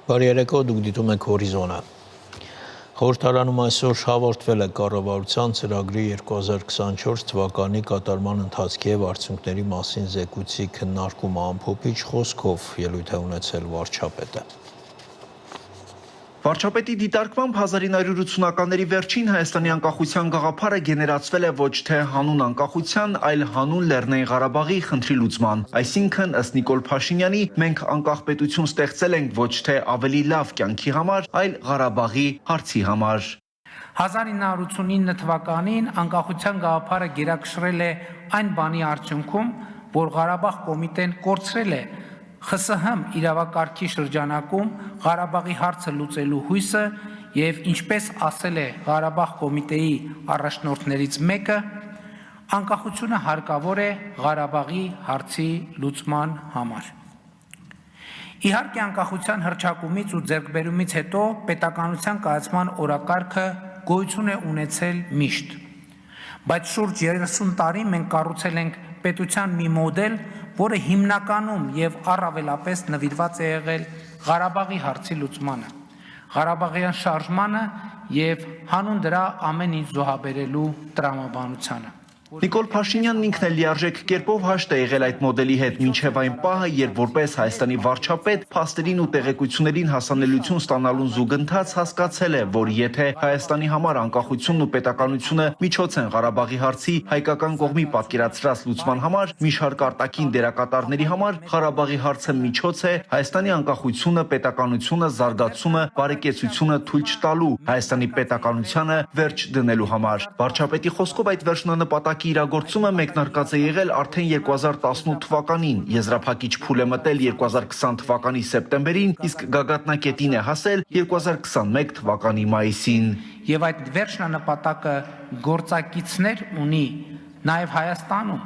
Բարի երեկո, դուք դիտում եք Հորիզոնը։ Խորհրդարանում այսօր հաղորդվել է կառավարության ծրագրի 2024 թվականի կատարման ընթացքի եւ արդյունքների մասին զեկույցի քննարկումը ամփոփիչ խոսքով ելույթ է ունեցել վարչապետը։ Վարչապետի դիտարկմամբ 1980-ականների վերջին Հայաստանի անկախության գաղափարը գեներացվել է ոչ թե հանուն անկախության, այլ հանուն Լեռնային Ղարաբաղի խնդրի լուծման։ Այսինքն, ըստ Նիկոլ Փաշինյանի, մենք անկախ պետություն ստեղծել ենք ոչ թե ավելի լավ կյանքի համար, այլ Ղարաբաղի հարցի համար։ 1989 թվականին անկախության գաղափարը գերակշռել է այն բանի արդյունքում, որ Ղարաբաղ կոմիտեն կորցրել է ԽՍՀՄ իրավակարգի շրջանակում Ղարաբաղի հարցը լուծելու հույսը եւ ինչպես ասել է Ղարաբաղ կոմիտեի առաջնորդներից մեկը, անկախությունը հարկավոր է Ղարաբաղի հարցի լուծման համար։ Իհարկե անկախության հռչակումից ու ձեռքբերումից հետո պետականության կայացման օրակարգը գոյություն է ունեցել միշտ, բայց շուրջ 30 տարի մենք կառուցել ենք պետության մի մոդել, որը հիմնականում եւ առավելապես նվիրված է եղել Ղարաբաղի հարցի լուծմանը, Ղարաբաղյան շարժմանը եւ հանուն դրա ամեն ինչ զոհաբերելու տրամաբանությանը։ Նիկոլ Փաշինյանն ինքն էլ լիարժեք կերպով հաշտ է եղել այդ մոդելի հետ մինչև այն պահը, երբ որպես Հայաստանի վարչապետ փաստերին ու տեղեկություններին հասանելիություն ստանալուն զուգընթաց հասկացել է, որ եթե Հայաստանի համար անկախությունն ու պետականությունը միջոց են Ղարաբաղի հարցի հայկական կողմի պատկերացրած լուծման համար, մի շարք արտաքին դերակատարների համար Ղարաբաղի հարցը միջոց է Հայաստանի անկախությունը, պետականությունը, զարգացումը, բարեկեցությունը թույլ չտալու, Հայաստանի պետականությանը վերջ դնելու համար։ Վարչապետի խոսքով այդ վերջնանպատակի իրագործումը մեկնարկած է եղել արդեն 2018 թվականին, եզրափակիչ փուլ է մտել 2020 թվականի սեպտեմբերին, իսկ գագաթնակետին է հասել 2021 թվականի մայիսին։ Եվ այդ վերջնանպատակը գործակիցներ ունի նաև Հայաստանում,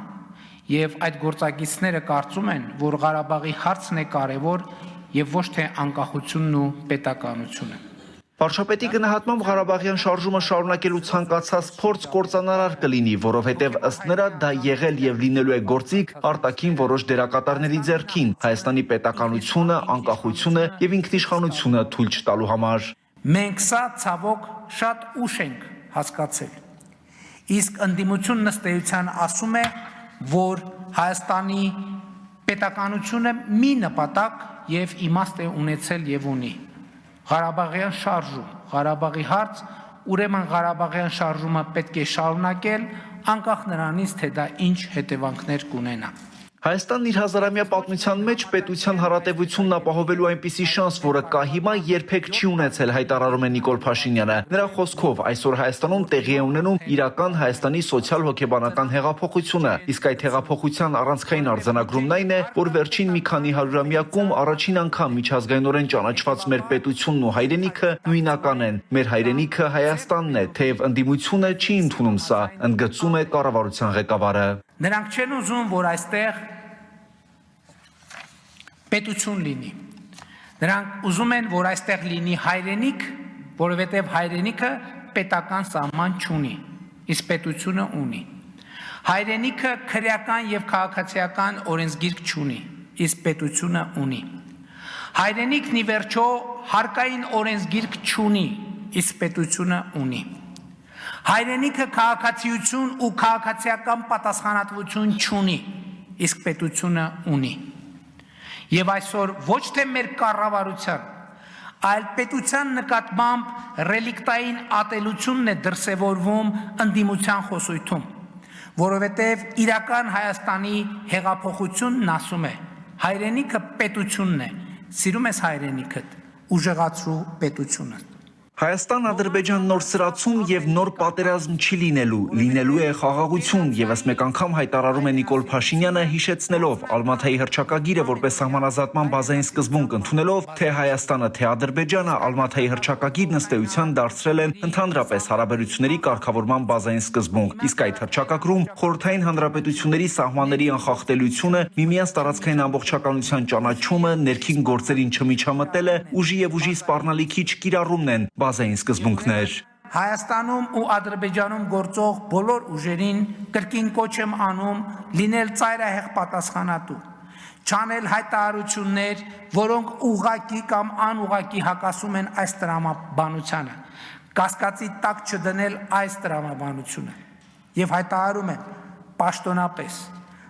եւ այդ գործակիցները կարծում են, որ Ղարաբաղի հարցն է կարևոր եւ ոչ թե անկախությունն ու պետականությունը։ Վարչապետի գնահատմամբ Ղարաբաղյան շարժումը շարունակելու ցանկացած փորձ կործանարար կլինի, որովհետև ըստ նրա դա եղել եւ լինելու է գործիք արտաքին որոշ դերակատարների ձեռքին Հայաստանի պետականությունը, անկախությունը եւ ինքնիշխանությունը թույլ չտալու համար։ Մենք սա ցավոք շատ ուշ ենք հասկացել։ Իսկ ընդդիմությունն ըստ էության ասում է, որ Հայաստանի պետականությունը մի նպատակ եւ իմաստ է ունեցել եւ ունի։ Ղարաբաղյան շարժում, Ղարաբաղի հարց, ուրեմն Ղարաբաղյան շարժումը պետք է շարունակել, անկախ նրանից, թե դա ինչ հետևանքներ կունենա։ Հայաստանն իր հազարամյա պատմության մեջ պետության հարատևությունն ապահովելու այնպիսի շանս, որը կա հիմա, երբեք չի ունեցել, հայտարարում է Նիկոլ Փաշինյանը։ Նրա խոսքով այսօր Հայաստանում տեղի է ունենում իրական Հայաստանի սոցիալ-հոգեբանական հեղափոխությունը, իսկ այդ հեղափոխության առանցքային արձանագրումն այն է, որ վերջին մի քանի հարյուրամյակում առաջին անգամ միջազգայինորեն ճանաչված մեր պետությունն ու հայրենիքը նույնական են։ Մեր հայրենիքը Հայաստանն է, թեև ընդդիմությունը չի ընդունում սա, ընդգծում է կառավարության ղեկավարը։ Նրանք չեն ուզում, որ այստեղ պետություն լինի։ Նրանք ուզում են, որ այստեղ լինի հայրենիք, որովհետև հայրենիքը պետական սահման չունի, իսկ պետությունը ունի։ Հայրենիքը քրեական եւ քաղաքացիական օրենսգիրք չունի, իսկ պետությունը ունի։ Հայրենիքն ի վերջո հարկային օրենսգիրք չունի, իսկ պետությունը ունի։ Հայրենիքը քաղաքացիություն ու քաղաքացիական պատասխանատվություն չունի, իսկ պետությունը ունի։ Եվ այսօր ոչ թե մեր կառավարության, այլ պետության նկատմամբ ռելիկտային ատելությունն է դրսևորվում ընդդիմության խոսույթում, որովհետև իրական Հայաստանի հեղափոխությունն ասում է. հայրենիքը պետությունն է, սիրում ես հայրենիքդ, ուժեղացրու պետությունը։ Հայաստան-Ադրբեջան նոր սրացում եւ նոր պատերազմ չի լինելու է խաղաղություն, եւս մեկ անգամ հայտարարում է Նիկոլ Փաշինյանը, հիշեցնելով Ալմաթայի հռչակագիրը որպես սահմանազատման բազային սկզբունք ընդունելով, թե Հայաստանը, թե Ադրբեջանը Ալմաթայի հռչակագիրն ըստ էության դարձրել են ընդհանրապես հարաբերությունների կարգավորման բազային սկզբունք, իսկ այդ հռչակագրում խորհրդային հանրապետությունների սահմանների անխախտելիությունը, միմյանց տարածքային ամբողջականության ճանաչումը, ներքին գործերին չմիջամտելը, ուժի եւ ուժի սպառնալիքի չկիրառումն են բազային սկզբունքներ։ Հայաստանում ու Ադրբեջանում գործող բոլոր ուժերին կրկին կոչ եմ անում լինել ծայրահեղ պատասխանատու, չանել հայտարարություններ, որոնք ուղղակի կամ անուղղակի հակասում են այս տրամաբանությանը, կասկածի տակ չդնել այս տրամաբանությունը եւ հայտարարում են պաշտոնապես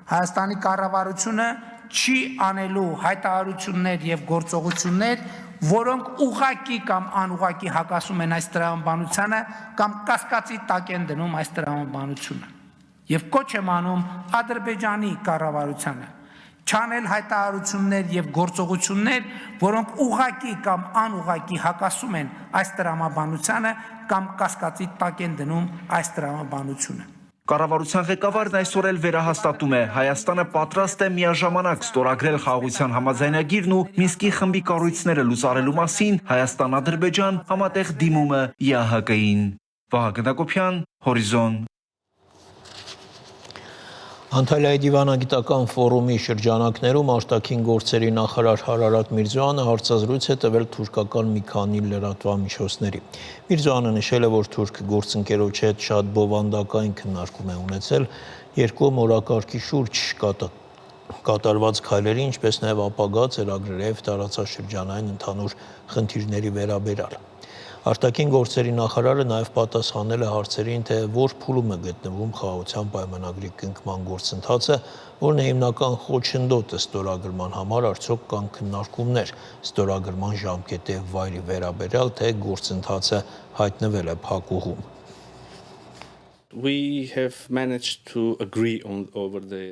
Հայաստանի կառավարությունը չի անելու հայտարարություններ եւ գործողություններ, որոնք ուղղակի կամ անուղղակի հակասում են այս տրամաբանությանը կամ կասկածի տակ են դնում այս տրամաբանությունը եւ կոչ եմ անում Ադրբեջանի կառավարությանը չանել հայտարարություններ եւ գործողություններ, որոնք ուղղակի կամ անուղղակի հակասում են այս տրամաբանությանը կամ կասկածի տակ են դնում այս տրամաբանությունը Կառավարության ղեկավարն այսօր էլ վերահաստատում է Հայաստանը պատրաստ է միաժամանակ ստորագրել խաղաղության համաձայնագիրն ու Մինսկի խմբի կառույցները լուծարելու մասին Հայաստան-Ադրբեջան համատեղ դիմումը ԵԱՀԿ-ին Վահագն Հակոբյան, Հորիզոն Անտալիայի դիվանագիտական ֆորումի շրջանակներում արտաքին գործերի նախարար Հարարատ Միրզոյանը հարցազրույց է տվել թուրքական մի քանի լրատվամիջոցների։ Միրզոյանը նշել է, որ թուրք գործընկերոջ հետ շատ բովանդակային քննարկում է ունեցել երկու օրակարգի շուրջ կատարված քայլերի, ինչպես նաև ապագա ծրագրերի և տարածաշրջանային ընդհանուր խնդիրների վերաբերյալ։ Արտաքին գործերի նախարարը նաև պատասխանել է հարցերին, թե որ փուլում է գտնվում խաղաղության պայմանագրի կնքման գործընթացը, որն է հիմնական խոչընդոտը ստորագրման համար, արդյոք կան քննարկումներ ստորագրման ժամկետի և վայրի վերաբերյալ, թե գործընթացը հայտնվել է փակուղում։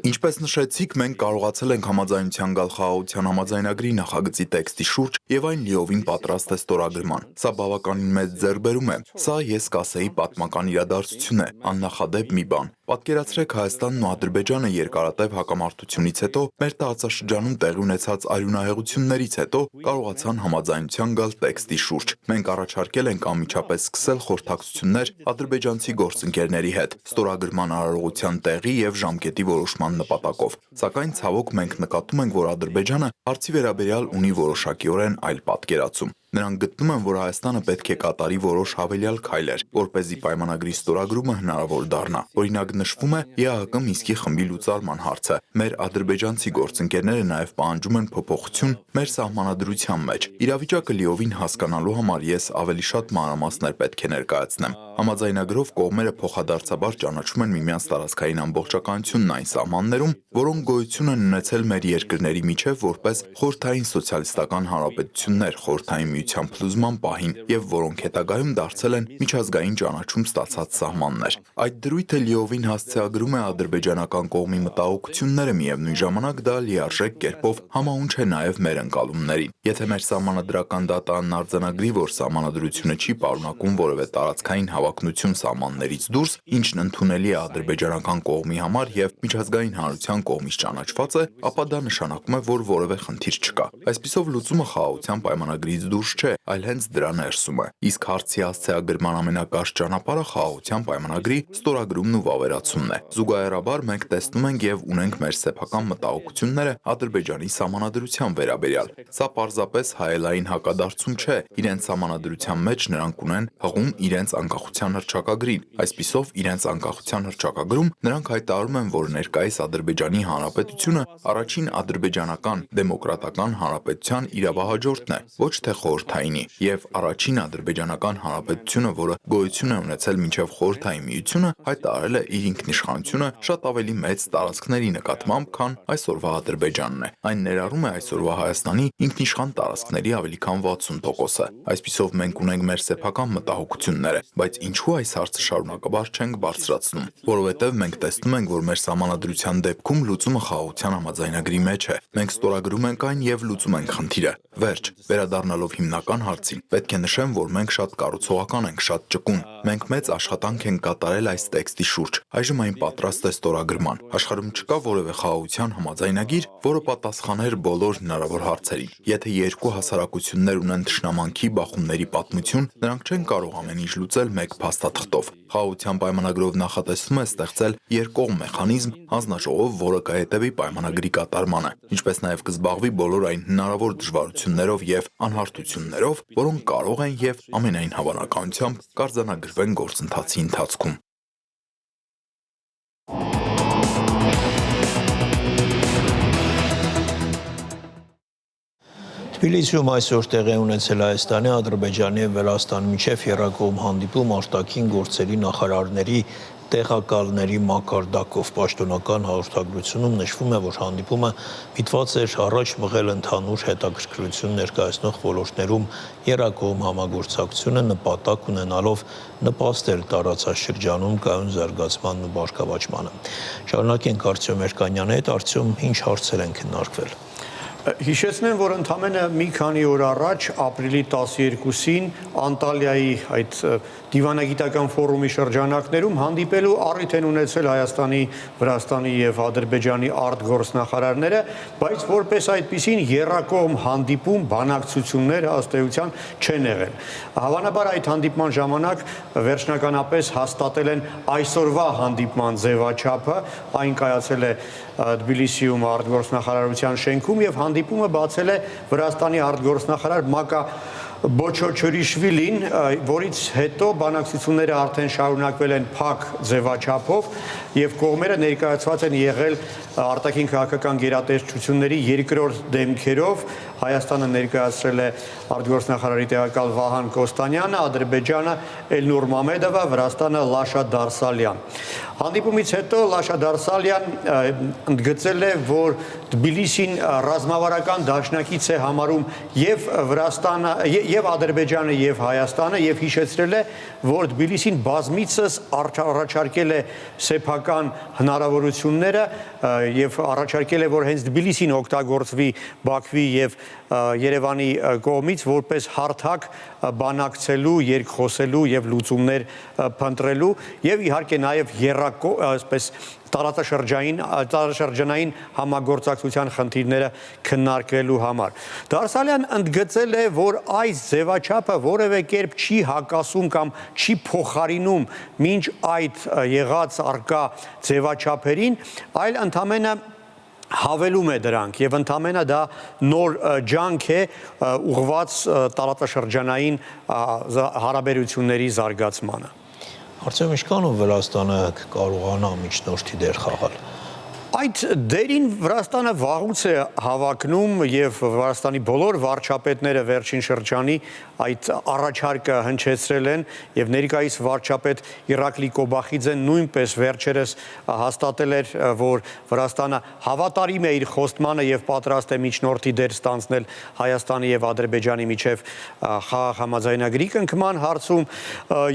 Ինչպես նշեցիք, մենք կարողացել ենք համաձայնության գալ խաղաղության համաձայնագրի նախագծի տեքստի շուրջ եւ այն լիովին պատրաստ է ստորագրման։ Սա բավականին մեծ ձեռքբերում է։ Սա ես կասեի պատմական իրադարձություն է, աննախադեպ մի բան։ Պատկերացրեք Հայաստանն ու Ադրբեջանը երկարատև հակամարտությունից հետո մեր տարածաշրջանում տեղի ունեցած արյունահեղություններից հետո կարողացան համաձայնության գալ տեքստի շուրջ։ Մենք առաջարկել ենք անմիջապես սկսել խորհրդակցություններ ադրբեջանցի գործընկերների հետ ստորագրման արարողության տեղի եւ ժամկետի որոշման նպատակով։ Սակայն ցավոք մենք նկատում ենք, որ Ադրբեջանը հարցի վերաբերյալ ունի որոշակիորեն այլ պատկերացում։ Նրանք գտնում են, որ Հայաստանը պետք է կատարի որոշ հավելյալ քայլեր, որպեսզի պայմանագրի ստորագրումը հնարավոր դառնա։ Օրինակ նշվում է ԵԱՀԿ Մինսկի խմբի լուծարման հարցը։ Մեր ադրբեջանցի գործընկերները նաև պահանջում են փոփոխություն մեր սահմանադրության մեջ։ Իրավիճակը լիովին հասկանալու համար ես ավելի շատ մանրամասներ պետք է ներկայացնեմ։ Համաձայնագրով կողմերը փոխադարձաբար ճանաչում են միմյանց տարածքային ամբողջականությունն այն սահմաններում, որոնք գոյություն են ունեցել մեր երկրների միջև որպես խորհրդային սոցիալիստական հանրապետություններ խորհրդային միության փլուզման պահին եւ որոնք հետագայում դարձել են միջազգային ճանաչում ստացած սահմաններ։ Այդ դրույթը լիովին հասցեագրում է ադրբեջանական կողմի մտահոգությունները, միևնույն ժամանակ դա լիարժեք կերպով համահունչ է նաեւ մեր ընկալումներին։ Եթե մեր սահմանադրական դատան արձանագրի, որ սահմանադրությունը չի պարունակում որևէ տարածքային հավակնություն սահմաններից դուրս, ինչն ընդունելի է ադրբեջանական կողմի համար եւ միջազգային հանրության կողմից ճանաչված է, ապա դա նշանակում է, որ որևէ խնդիր չկա։ Այսպիսով լուծումը խաղաղության պայմանագրից դուրս չէ, այլ հենց դրա ներսում է։ Իսկ հարցի հասցեագրման ամենակարճ ճանապարհը խաղաղության պայմանագրի ստորագրումն ու վավերացումն է։ Զուգահեռաբար մենք տեսնում ենք եւ ունենք մեր սեփական մտահոգությունները Ադրբեջանի սահմանադրության վերաբերյալ։ Սա պարզապես հայելային հակադարձում չէ։ Իրենց սահմանադրության մեջ նրանք ունեն հղում իրենց անկախության հռչակագրին։ Այսպիսով իրենց անկախության հռչակագրում նրանք հայտարարում են, որ ներկայիս Ադրբեջանի Հանրապետությունը առաջին ադրբեջանական դեմոկրատական հանրապետության իրավահաջորդն է, ոչ թե խորհրդայինի, եւ առաջին ադրբեջանական հանրապետությունը, որը գոյություն է ունեցել մինչև խորհրդային միությունը, հայտարարել է իր ինքնիշխանությունը շատ ավելի մեծ տարածքների նկատմամբ, քան այսօրվա Ադրբեջանն է։ Այն ներառում է այսօրվա Հայաստանի ինքնիշխան տարածքների ավելի քան 60%-ը։ Այսպիսով մենք ունենք մեր սեփական մտահոգությունները, բայց ինչու այս հարցը շարունակաբար չենք բարձրացնում, որովհետև մենք տեսնում ենք, որ մեր սահմանադրության դեպքում լուծումը խաղաղության համաձայնագրի մեջ է։ Մենք ստորագրում ենք այն եւ լուծում ենք խնդիրը։ Վերջ, վերադառնալով հիմնական հարցին, պետք է նշեմ, որ մենք շատ կառուցողական ենք, շատ ճկուն։ Մենք մեծ աշխատանք ենք կատարել այս տեքստի շուրջ։ Այժմ այն պատրաստ է ստորագրման։ Աշխարհում չկա որևէ խաղաղության համաձայնագիր, որը պատասխաներ բոլոր հնարավոր հարցերին։ Եթե երկու հասարակություններ ունեն թշնամանքի, բախումների պատմություն, նրանք չեն կարող ամեն ինչ լուծել մեկ փաստաթղթով։ Խաղաղության պայմանագրով նախատեսվում է ստեղծել երկկողմ մեխանիզմ, հանձնաժողով, որը կհետևի պայմանագրի կատարմանը, ինչպես նաև կզբաղվի բոլոր այն հնարավոր դժվարություններով եւ անհարթություններով, որոնք կարող են եւ ամենայն հավանականությամբ կարձանագրվեն գործընթացի ընթացքում։ Թբիլիսիում այսօր տեղի ունեցել Հայաստանի, Ադրբեջանի և Վրաստանի միջև եռակողմ հանդիպում արտաքին գործերի նախարարների տեղակալների մակարդակով պաշտոնական հաղորդագրությունում նշվում է, որ հանդիպումը միտված էր առաջ մղել ընդհանուր հետաքրքրություն ներկայացնող ոլորտներում եռակողմ համագործակցությունը նպատակ ունենալով նպաստել տարածաշրջանում կայուն զարգացմանն ու բարգավաճմանը։ Շարունակենք Արտյոմ Երկանյանի հետ, Արտյոմ, ինչ հարցեր են քննարկվել։ Հիշեցնեմ, որ ընդամենը մի քանի օր առաջ ապրիլի 12-ին Անտալիայի այդ դիվանագիտական ֆորումի շրջանակներում հանդիպելու առիթ են ունեցել Հայաստանի, Վրաստանի և Ադրբեջանի արտգործնախարարները, բայց որպես այդպիսին եռակողմ հանդիպում բանակցություններ ըստ էության չեն եղել։ Հավանաբար այդ հանդիպման ժամանակ վերջնականապես հաստատել են այսօրվա հանդիպման ձևաչափը, այն կայացել է Թբիլիսիում արտգործնախարարության շենքում և հանդիպումը բացել է Վրաստանի արտգործնախարար Մակա Բոչոչորիշվիլին, որից հետո բանակցությունները արդեն շարունակվել են փակ ձևաչափով և կողմերը ներկայացված են եղել արտաքին քաղաքական գերատեսչությունների երկրորդ դեմքերով։ Հայաստանը ներկայացրել է արտգործնախարարի տեղակալ Վահան Կոստանյանը, Ադրբեջանը Էլնուր Մամեդովը, Վրաստանը Լաշա Դարսալյան։ Հանդիպումից հետո Լաշա Դարսալյան ընդգծել է, որ Թբիլիսին ռազմավարական դաշնակից է համարում և Վրաստանը, և Ադրբեջանը, և Հայաստանը և հիշեցրել է, որ Թբիլիսին բազմիցս առաջարկել է սեփական հնարավորությունները և առաջարկել է, որ հենց Թբիլիսին օգտագործվի Բաքվի և Երևանի կողմից որպես հարթակ բանակցելու, երկխոսելու և լուծումներ փնտրելու և իհարկե նաև տարածաշրջանային համագործակցության խնդիրները քննարկելու համար։ Դարսալյան ընդգծել է, որ այս ձևաչափը որևէ կերպ չի հակասում կամ չի փոխարինում մինչ այդ եղած առկա ձևաչափերին, այլ ընդամենը հավելում է դրանք և ընդամենը դա նոր ջանք է ուղղված տարածաշրջանային հարաբերությունների զարգացմանը։ Արտյոմ, ինչքանով Վրաստանը կարողանա միջնորդի դեր խաղալ։ Այդ դերին Վրաստանը վաղուց է հավակնում և Վրաստանի բոլոր վարչապետները վերջին շրջանի այդ առաջարկը հնչեցրել են և ներկայիս վարչապետ Իրակլի Կոբախիձեն նույնպես վերջերս հաստատել էր, որ Վրաստանը հավատարիմ է իր խոստմանը և պատրաստ է միջնորդի դեր ստանձնել Հայաստանի և Ադրբեջանի միջև խաղաղ համաձայնագրի կնքման հարցում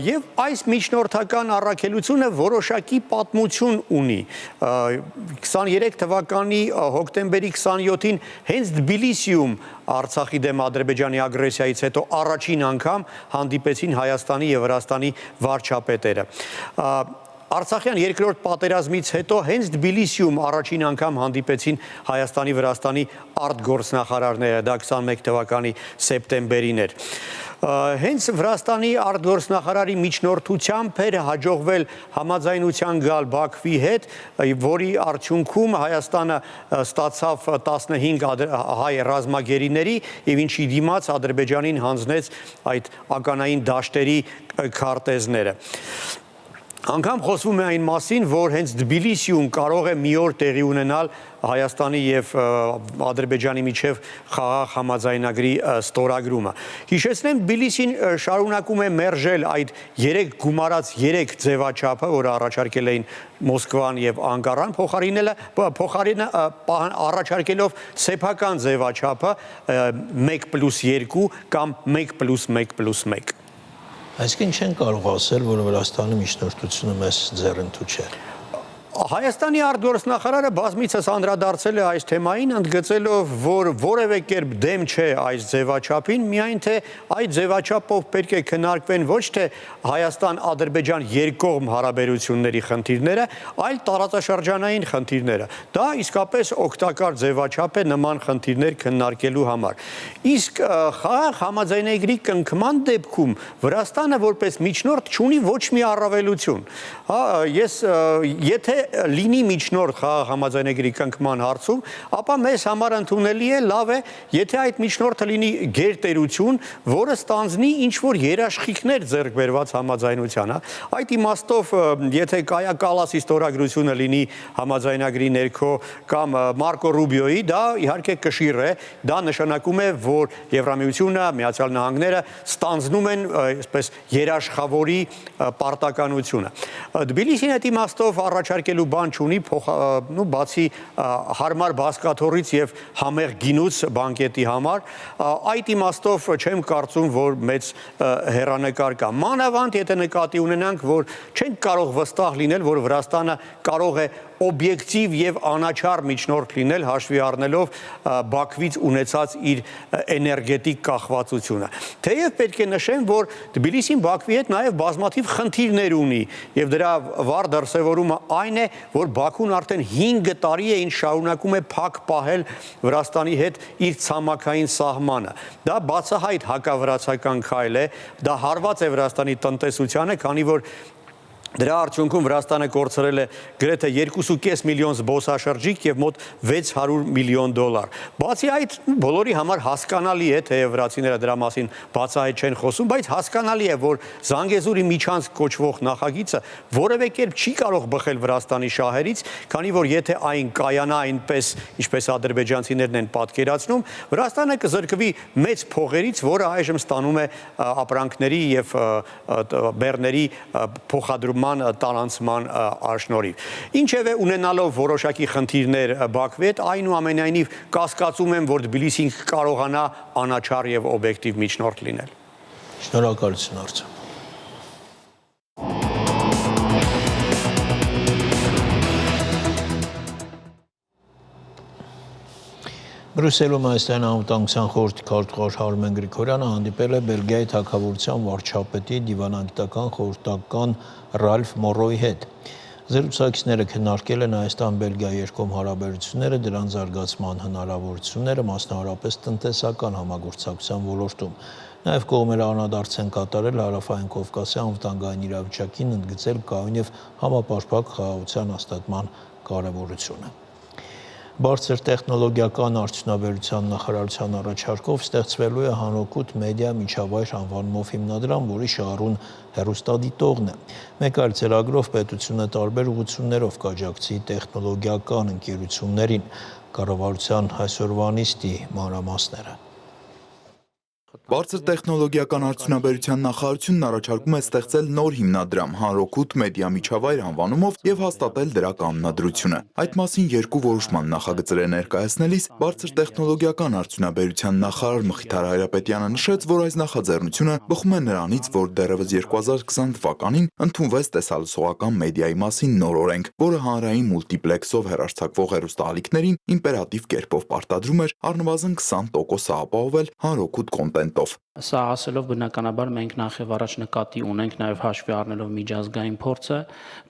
և այս միջնորդական առաքելությունը որոշակի պատմություն ունի։ 23 թվականի հոկտեմբերի 27-ին հենց Թբիլիսիում Արցախի դեմ Ադրբեջանի ագրեսիայից հետո առաջին անգամ հանդիպեցին Հայաստանի և Վրաստանի վարչապետերը։ Արցախյան երկրորդ պատերազմից հետո հենց Թբիլիսիում առաջին անգամ հանդիպեցին Հայաստանի, Վրաստանի արտգործնախարարները, դա 21 թվականի սեպտեմբերին էր։ Հենց Վրաստանի արտգործնախարարի միջնորդությամբ էր հաջողվել համաձայնության գալ Բաքվի հետ, որի արդյունքում Հայաստանը ստացավ 15 հայ ռազմագերիների և ինչի դիմաց Ադրբեջանին հանձնեց այդ ականային դաշտերի քարտեզները։ Անգամ խոսվում է այն մասին, որ հենց Թբիլիսիում կարող է մի օր տեղի ունենալ Հայաստանի և Ադրբեջանի միջև խաղաղ համաձայնագրի ստորագրումը։ Հիշեցնեմ, Թբիլիսին շարունակում է մերժել այդ գումարած 3 ձևաչափը, որը առաջարկել էին Մոսկվան և Անկարան, առաջարկելով սեփական ձևաչափը 1+2 կամ 1+1+1։ Այսինքն չեն կարող ասել, որ Վրաստանի միջնորդությունը մեզ ձեռնտու չէ։ Հայաստանի արտգործնախարարը բազմիցս անդրադարձել է այս թեմային, ընդգծելով, որ որևէ կերպ դեմ չէ այս ձևաչափին, միայն թե այդ ձևաչափով պետք է քննարկվեն ոչ թե Հայաստան-Ադրբեջան երկկողմ հարաբերությունների խնդիրները, այլ տարածաշրջանային խնդիրները։ Դա իսկապես օգտակար ձևաչափ է նման խնդիրներ քննարկելու համար։ Իսկ խաղաղ համաձայնագրի կնքման դեպքում Վրաստանը որպես միջնորդ չունի ոչ մի առավելություն։ Եթե լինի միջնորդ խաղաղ համաձայնագրի կնքման հարցում, ապա մեզ համար ընդունելի է, լավ է, եթե այդ միջնորդը լինի գերտերություն, որը ստանձնի ինչ-որ երաշխիքներ ձեռք բերված համաձայնությանը։ Այդ իմաստով, եթե Կայա Կալասի ստորագրությունը լինի համաձայնագրի ներքո կամ Մարկո Ռուբիոյի, դա իհարկե կշիռ է, դա նշանակում է, որ Եվրամիությունը, Միացյալ Նահանգները ստանձնում են այսպես երաշխավորի պարտականությունը։ Թբիլիսին այդ իմաստով առաջարկելու բան չունի, բացի հարմար բազկաթոռից եւ համեղ գինուց բանկետի համար, այդ իմաստով չեմ կարծում, որ մեծ հեռանկար կա։ Մանավանդ եթե նկատի ունենանք, որ չենք կարող վստահ լինել, որ Վրաստանը կարող է օբյեկտիվ եւ անաչառ միջնորդ լինել, հաշվի առնելով Բաքվից ունեցած իր էներգետիկ կախվածությունը։ Թեև պետք է նշեմ, որ Թբիլիսին Բաքվի հետ նաեւ բազմաթիվ խնդիրներ ունի եւ դրա վառ դրսեւորումը այն է, որ Բաքուն արդեն 5 տարի է ինչ շարունակում է փակ պահել Վրաստանի հետ իր ցամաքային սահմանը։ Դա բացահայտ հակավրացական քայլ է, դա հարված է Վրաստանի տնտեսությանը, քանի որ դրա արդյունքում Վրաստանը կորցրել է գրեթե 2.5 միլիոն զբոսաշրջիկ եւ մոտ 600 միլիոն դոլար։ Բացի այդ, բոլորի համար հասկանալի է, թե վրացիները դրա մասին բացահայտ չեն խոսում, բայց հասկանալի է, որ Զանգեզուրի միջանցք կոչվող նախագիծը որևէ կերպ չի կարող բխել Վրաստանի շահերից, քանի որ եթե այն կայանա այնպես, ինչպես ադրբեջանցիներն են պատկերացնում, Վրաստանը կզրկվի մեծ փողերից, որը այժմ ստանում է ապրանքների եւ բեռների փոխադրում տարանցման շնորհիվ։ Ինչևէ, ունենալով որոշակի խնդիրներ Բաքվի հետ, այնուամենայնիվ կասկածում եմ, որ Թբիլիսին կարողանա անաչառ եւ օբյեկտիվ միջնորդ լինել։ Շնորհակալություն Արծո։ Բրյուսելում Հայաստանի անվտանգության խորհրդի քարտուղար Արմեն Գրիգորյանը հանդիպել է Բելգիայի թագավորության վարչապետի դիվանագիտական խորհրդական Ռալֆ Մորոյի հետ։ Զրուցակիցները քննարկել են Հայաստան-Բելգիա երկկողմ հարաբերությունները, դրանց զարգացման հնարավորությունները, մասնավորապես տնտեսական համագործակցության ոլորտում։ Նաև կողմերը անդրադարձ են կատարել Հարավային Կովկասի անվտանգային իրավիճակին, ընդգծել կայուն եւ համապարփակ խաղաղության հաստատման կարևորությունը։ Բարձր տեխնոլոգիական արդյունաբերության նախարարության առաջարկով ստեղծվելու է հանրօգուտ մեդիա միջավայր անվանումով հիմնադրամ, որի շահառուն հեռուստադիտողն է։ Մեկ այլ ծրագրով պետությունը տարբեր ուղղություններով կաջակցի տեխնոլոգիական ընկերություններին։ Կառավարության այսօրվա նիստի մանրամասները։ Բարձր տեխնոլոգիական արդյունաբերության նախարարությունն առաջարկում է ստեղծել նոր հիմնադրամ հանրօգուտ մեդիա միջավայր անվանումով եւ հաստատել դրա կանոնադրությունը։ Այդ մասին երկու որոշման նախագծեր ներկայացնելիս բարձր տեխնոլոգիական արդյունաբերության նախարար Մխիթար Հայրապետյանը նշեց, որ այս նախաձեռնությունը բխում է նրանից, որ դեռևս 2020 թվականին ընդունվեց տեսալսողական մեդիայի մասին նոր օրենք, որը հանրային մուլտիպլեքսով հեռարձակվող հեռուստաալիքներին իմպերատիվ կերպով պարտադրում էր առնվազն 20% ապահովել հանրօգուտ կոնտենտով։ Սա ասելով բնականաբար մենք նախ եւ առաջ նկատի ունենք նաեւ հաշվի առնելով միջազգային փորձը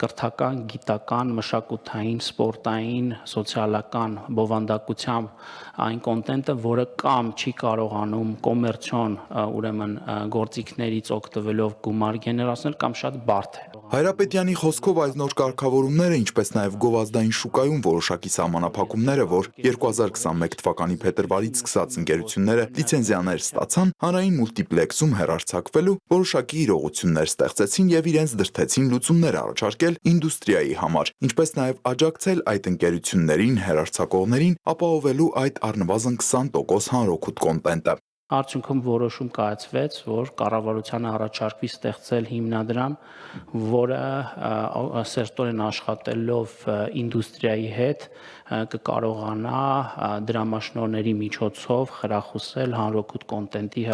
կրթական, գիտական, մշակութային, սպորտային, սոցիալական բովանդակությամբ այն կոնտենտը, որը կամ չի կարողանում կոմերցիոն ուրեմն գործիքներից օգտվելով գումար գեներացնել կամ շատ բարդ է։ Հայրապետյանի խոսքով այս նոր կարգավորումները, ինչպես նաև գովազդային շուկայում որոշակի սահմանափակումները, որ 2021 թվականի փետրվարից սկսած ընկերությունները լիցենզիաներ ստացան, հանրային մուլտիպլեքսում հեռարձակվելու որոշակի իրողություններ ստեղծեցին եւ իրենց դրդեցին լուծումներ առաջարկել ինդուստրիայի համար, ինչպես նաև աջակցել այդ ընկերություններին, հեռարձակողներին ապահովելու այդ առնվազն 20% հանրօգուտ կոնտենտը։ Արդյունքում որոշում կայացվեց, որ կառավարությանը առաջարկվի ստեղծել հիմնադրամ, որը սերտորեն աշխատելով ինդուստրիայի հետ կկարողանա դրամաշնորհների միջոցով խրախուսել հանրօգուտ կոնտենտի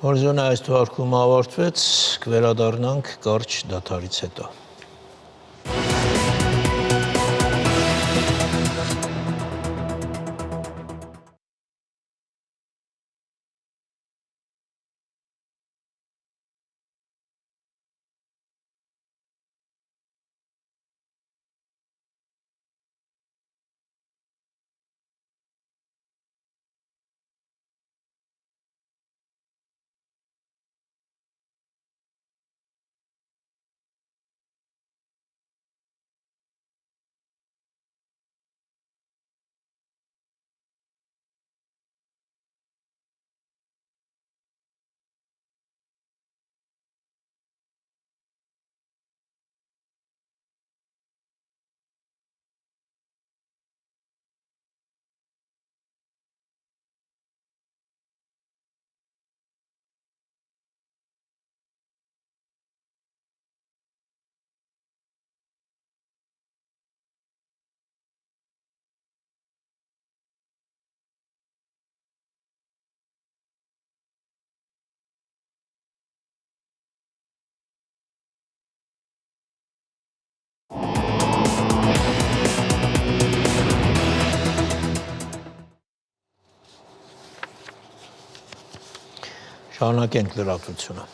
Հորիզոնը այս թվարկումը ավարտվեց, կվերադառնանք կարճ դադարից հետո։ Շարունակենք լրատվությունը։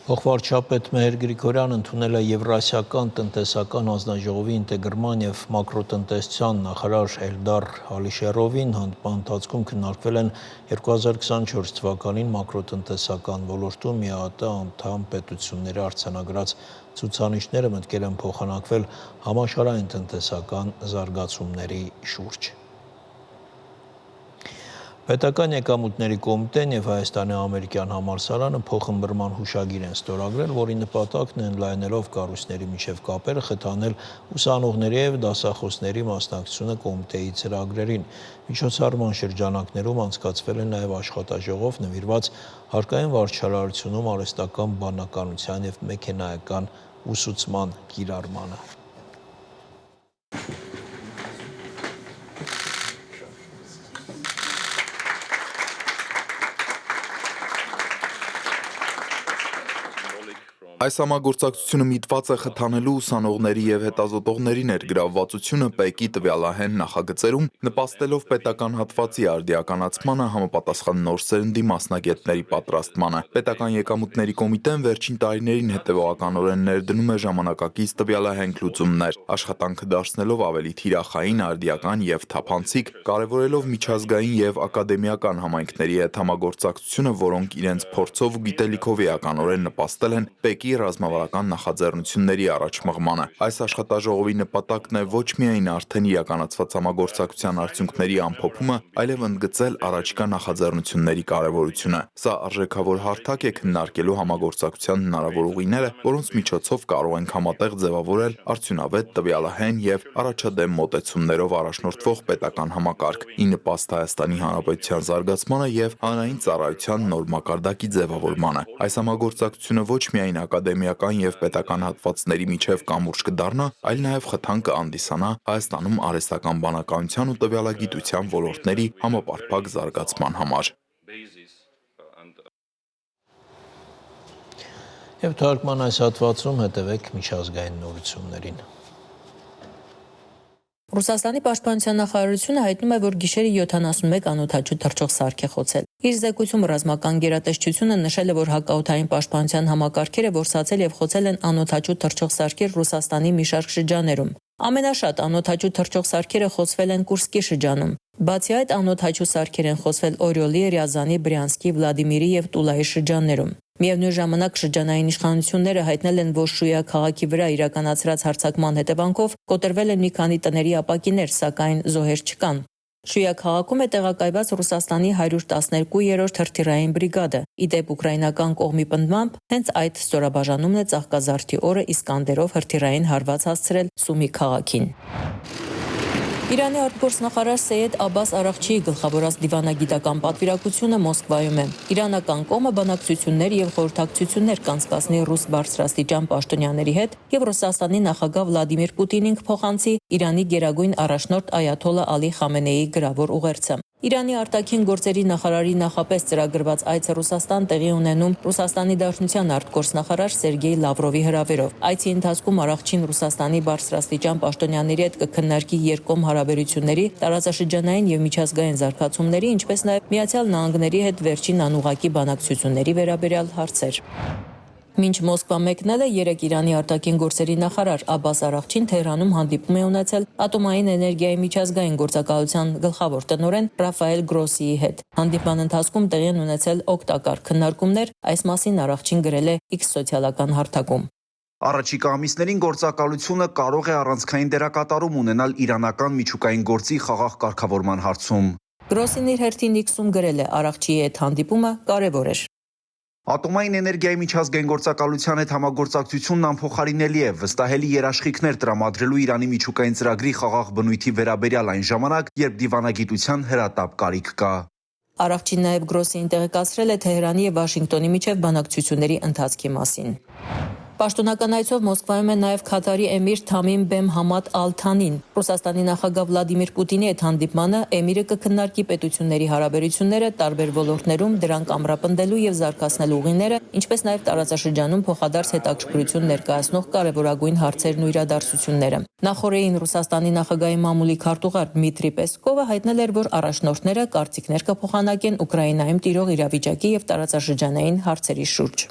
Փոխվարչապետ Մեհեր Գրիգորյանը ընդունել է Եվրասիական տնտեսական հանձնաժողովի ինտեգրման եւ մակրոտնտեսության նախարար Էլդար Ալիշերովին հանդիպման ընթացքում քննարկվել են 2024 թվականին մակրոտնտեսական ոլորտում ՄԻԱՏ անդամ պետությունների արձանագրած ցուցանիշները մտկել են փոխանակվել համաշխարհային տնտեսական զարգացումների շուրջ։ Պետական եկամուտների կոմիտեն եւ Հայաստանի ամերիկյան համալսարանը փոխըմբռնման հուշագիր են ստորագրել, որի նպատակն է ընդլայնելով կառույցների միջև կապերը խթանել ուսանողների եւ դասախոսների մասնակցությունը կոմիտեի ծրագրերին։ Միջոցառման շրջանակներում անցկացվել է նաեւ աշխատաժողով նվիրված հարկային վարչարարությունում արհեստական բանականության եւ մեքենայական ուսուցման կիրառմանը։ Այս համագործակցությունը միտված է խթանելու ուսանողների եւ հետազոտողների ներգրավվածությունը ՊԵԿ-ի տվյալահեն նախագծերում, նպաստելով պետական հատվածի արդիականացմանը, համապատասխան նոր սերնդի մասնագետների պատրաստմանը։ Պետական եկամուտների կոմիտեն վերջին տարիներին հետևողականորեն ներդնում է ժամանակակից տվյալահենք լուծումներ, աշխատանքը դարձնելով ավելի թիրախային, արդիական եւ թափանցիկ, կարեւորելով միջազգային եւ ակադեմիական համայնքների հետ համագործակցությունը, որոնք իրենց փորձով ու գիտելիքով էականորեն նպաստել են ՊԵԿ-ի ռազմավարական նախաձեռնությունների առաջմղմանը։ Այս աշխատաժողովի նպատակն է ոչ միայն արդեն իրականացված համագործակցության արդյունքների ամփոփումը, այլև ընդգծել առաջիկա նախաձեռնությունների կարևորությունը։ Սա արժեքավոր հարթակ է քննարկելու համագործակցության հնարավոր ուղիները, որոնց միջոցով կարող ենք համատեղ ձևավորել արդյունավետ տվյալահեն եւ առաջադեմ մոտեցումներով առաջնորդվող պետական համակարգ, ի նպաստ Հայաստանի Հանրապետության զարգացմանը եւ հանրային ծառայության նոր մակարդակի ձևավորմանը։ Այս համագործակցությունը ոչ միայն ակադեմիական եւ պետական հատվածների միջև կամուրջ կդառնա, այլ նաեւ խթան կհանդիսանա Հայաստանում արհեստական բանականության ու տվյալագիտության ոլորտների համապարփակ զարգացման համար։ Եվ թարգման այս հատվածում հետևեք միջազգային նորություններին։ Ռուսաստանի պաշտպանության նախարարությունը հայտնում է, որ գիշերը 71 անօդաչու թռչող սարք է խոցել։ Իր զեկույցում ռազմական գերատեսչությունը նշել է, որ հակաօդային պաշտպանության համակարգերը որսացել եւ խոցել են անօդաչու թռչող սարքեր Ռուսաստանի մի շարք շրջաներում։ Ամենաշատ անօդաչու թռչող սարքերը խոցվել են Կուրսկի շրջանում։ Բացի այդ, անօդաչու սարքեր են խոցվել Օրյոլի, Ռիազանի, Բրյանսկի, Վլադիմիրի եւ Տուլայի շրջաններում։ Միևնույն ժամանակ շրջանային իշխանությունները հայտնել են, որ Շույա քաղաքի վրա իրականացրած հարձակման հետևանքով կոտրվել են մի քանի տների ապակիներ, սակայն զոհեր չկան։ Շույա քաղաքում է տեղակայված Ռուսաստանի 112-րդ հրթիռային բրիգադը։ Ի դեպ ուկրաինական կողմի պնդմամբ, հենց այդ ստորաբաժանումն է Ծաղկազարդի օրը Իսկանդերով հրթիռային հարված հասցրել Սումի քաղաքին։ Իրանի արտգործնախարար Սեյեդ Աբբաս Արաղչիի գլխավորած դիվանագիտական պատվիրակությունը Մոսկվայում է։ Իրանական կողմը բանակցություններ եւ խորհրդակցություններ կանցկացնի ռուս բարձրաստիճան պաշտոնյաների հետ եւ Ռուսաստանի նախագահ Վլադիմիր Պուտինին կփոխանցի Իրանի գերագույն առաջնորդ Այաթոլլա Ալի Խամենեիի գրավոր ուղերձը։ Իրանի արտաքին գործերի նախարարի նախապես ծրագրված այցը Ռուսաստան տեղի ունենում Ռուսաստանի Դաշնության արտգործնախարար Սերգեյ Լավրովի հրավերով։ Այցի ընթացքում Արաղչին Ռուսաստանի բարձրաստիճան պաշտոնյաների հետ կքննարկի երկկողմ հարաբերությունների, տարածաշրջանային եւ միջազգային զարգացումների, ինչպես նաեւ Միացյալ Նահանգների հետ վերջին անուղղակի բանակցությունների վերաբերյալ հարցեր։ Մինչ Մոսկվա մեկնել է 3 Իրանի արտաքին գործերի նախարար Աբբաս Արաղչին Թեհրանում հանդիպում է ունեցել ատոմային էներգիայի միջազգային գործակալության գլխավոր տնօրեն Ռաֆայել Գրոսիի հետ։ Հանդիպման ընթացքում տեղի են ունեցել օգտակար քննարկումներ, այս մասին Արաղչին գրել է X սոցիալական հարթակում։ Առաջիկա ամիսներին գործակալությունը կարող է առանցքային դերակատարում ունենալ իրանական միջուկային գործի խաղաղ կարգավորման հարցում։ Գրոսին իր հերթին X-ում գրել է Արաղչիի հետ հանդիպումը կարևոր էր։ Ատոմային էներգիայի միջազգային գործակալության հետ համագործակցությունն անփոխարինելի է, վստահելի երաշխիքներ տրամադրելու Իրանի միջուկային ծրագրի խաղաղ բնույթի վերաբերյալ այն ժամանակ, երբ դիվանագիտության հրատապ կարիք կա։ Արաղչին նաև Գրոսին տեղեկացրել է Թեհրանի եւ Վաշինգտոնի միջև բանակցությունների ընթացքի մասին։ Պաշտոնական այցով Մոսկվայում է նաև Քաթարի էմիր Թամիմ Բեն Համադ Ալ Թանին։ Ռուսաստանի նախագահ Վլադիմիր Պուտինի հետ հանդիպմանը էմիրը կքննարկի պետությունների հարաբերությունները տարբեր ոլորտներում, դրանք ամրապնդելու եւ զարգացնելու ուղիները, ինչպես նաև տարածաշրջանում փոխադարձ հետաքրքրություն ներկայացնող կարևորագույն հարցերն ու իրադարձությունները։ Նախորդին Ռուսաստանի նախագահի մամուլի քարտուղար Դմիտրի Պեսկովը հայտնել էր, որ առաջնորդները կարծիքներ կփոխանակեն Ուկրաինայում տիրող իրավիճակի եւ տարածաշրջանային հարցերի շուրջ։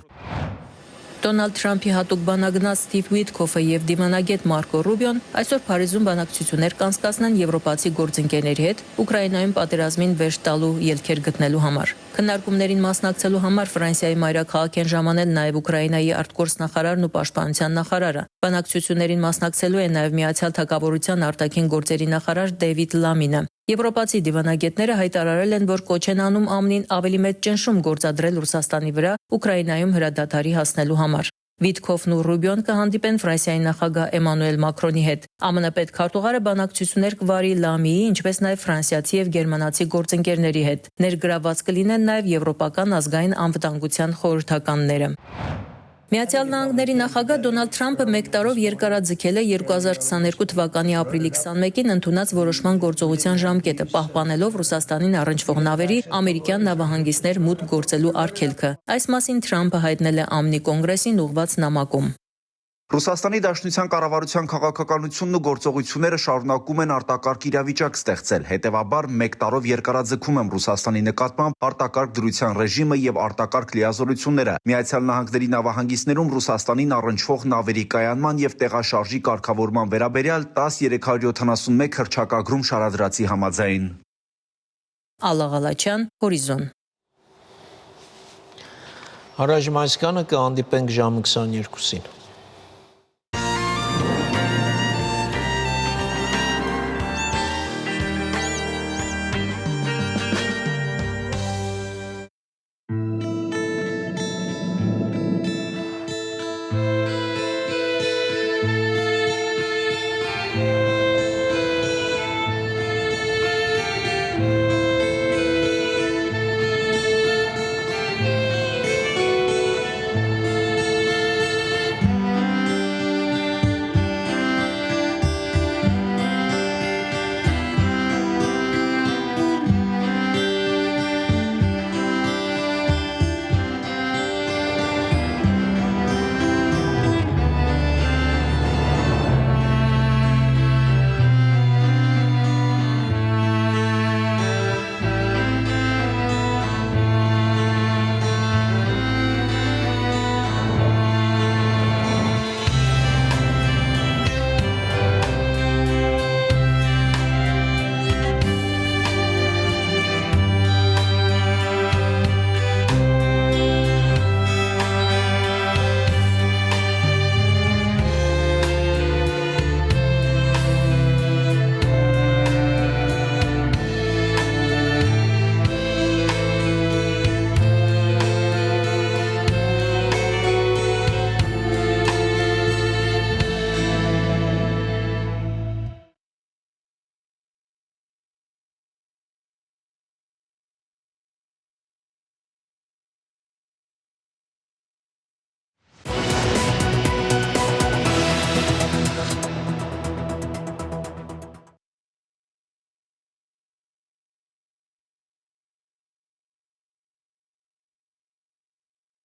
Դոնալդ Թրամփի հատուկ բանագնաց Սթիվ Ուիթքոֆը եւ դիվանագետ Մարկո Ռուբիոն այսօր Փարիզում բանակցություններ կանցկացնեն եվրոպացի գործընկերների հետ Ուկրաինայում պատերազմին վերջ տալու ելքեր գտնելու համար։ Քննարկումներին մասնակցելու համար Ֆրանսիայի մայրաքաղաք են ժամանել նաև Ուկրաինայի արտգործնախարարն ու պաշտպանության նախարարը։ Բանակցություններին մասնակցելու է նաև Միացյալ Թագավորության արտաքին գործերի նախարար Դեվիդ Լամինը։ Եվրոպացի դիվանագետները հայտարարել են, որ կոչ են անում ԱՄՆ-ին ավելի մեծ ճնշում գործադրել Ռուսաստանի վրա Ուկրաինայում հրադադարի հասնելու համար։ Վիտքոֆն ու Ռուբիոն կհանդիպեն Ֆրանսիայի նախագահ Էմանուել Մակրոնի հետ։ ԱՄՆ պետքարտուղարը բանակցություններ կվարի Լամիի, ինչպես նաև ֆրանսիացի եւ գերմանացի գործընկերների հետ։ Ներգրավված կլինեն նաև եվրոպական ազգային անվտանգության խորհրդականները։ Միացյալ Նահանգների նախագահ Դոնալդ Թրամփը 1 տարով երկարաձգել է 2022 թվականի ապրիլի 21-ին ընդունած որոշման գործողության ժամկետը, պահպանելով Ռուսաստանին առնչվող նավերի ամերիկյան նավահանգիստներ մուտք գործելու արգելքը։ Այս մասին Թրամփը հայտնել է ԱՄՆ կոնգրեսին ուղղված նամակում։ Ռուսաստանի Դաշնության կառավարության քաղաքականությունն ու գործողությունները շարունակում են արտակարգ իրավիճակ ստեղծել։ Հետևաբար 1 տարով երկարաձգում եմ Ռուսաստանի նկատմամբ արտակարգ դրության ռեժիմը եւ արտակարգ լիազորությունները։ Միացյալ Նահանգների նավահանգիստներում Ռուսաստանին առնչվող նավերի կայանման եւ տեղաշարժի կարգավորման վերաբերյալ 10371 հռչակագրում շարադրածի համաձայն։ Ալաղալաչյան, Հորիզոն։ Առայժմ այսքանը, կհանդիպենք ժամը 22-ին։